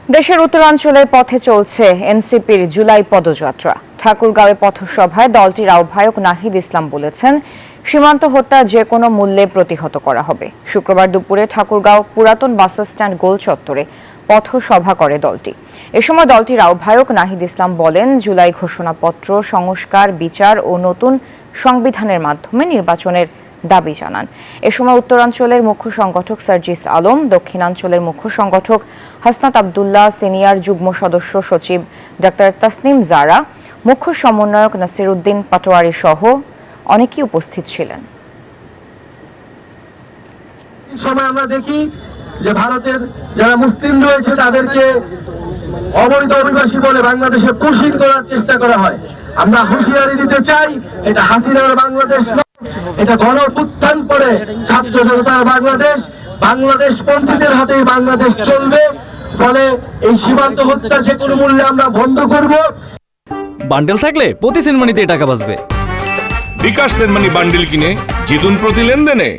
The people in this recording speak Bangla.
দেশের উত্তরাঞ্চলে পথে চলছে এনসিপির জুলাই পদযাত্রা। ঠাকুরগাঁওয়ে পথসভায় দলটির আহ্বায়ক নাহিদ ইসলাম বলেছেন, সীমান্ত হত্যা যে কোনো মূল্যে প্রতিহত করা হবে। শুক্রবার দুপুরে ঠাকুরগাঁও পুরাতন বাসস্ট্যান্ড গোল চত্বরে পথসভা করে দলটি। এ সময় দলটির আহ্বায়ক নাহিদ ইসলাম বলেন, জুলাই ঘোষণাপত্র সংস্কার, বিচার ও নতুন সংবিধানের মাধ্যমে নির্বাচনের দাবি জানান। এ সময় উত্তরাঞ্চলের মুখ্য সংগঠক সার্জিস আলম, দক্ষিণাঞ্চলের মুখ্য সংগঠক হাসনাত আব্দুল্লাহ, সিনিয়র যুগ্ম সদস্য সচিব ডাক্তার তাসনিম জারা, মুখ্য সমন্বয়ক নাসির উদ্দিন পাটোয়ারি সহ অনেকেই উপস্থিত ছিলেন। সময় আমরা দেখি যে ভারতের যারা মুসলিম রয়েছে তাদেরকে অবৈধ অভিবাসী বলে বাংলাদেশে পুশিং করার চেষ্টা করা হয়। আমরা হুঁশিয়ারি দিতে চাই, এটা হাসিনার বাংলাদেশ নয়, এটা গণঅভ্যুত্থান পরে ছাত্র জনতার বাংলাদেশ। বাংলাদেশ পন্থীদের হাতেই বাংলাদেশ চলবে। ফলে এই সীমান্ত হত্যা যে কোনো মূল্যে আমরা বন্ধ করব। বান্ডেল থাকলে প্রতি সেনমানিতে টাকা বাঁচবে। বিকাশ সেনমানি বান্ডেল কিনে জিতুন প্রতি লেনদেনে।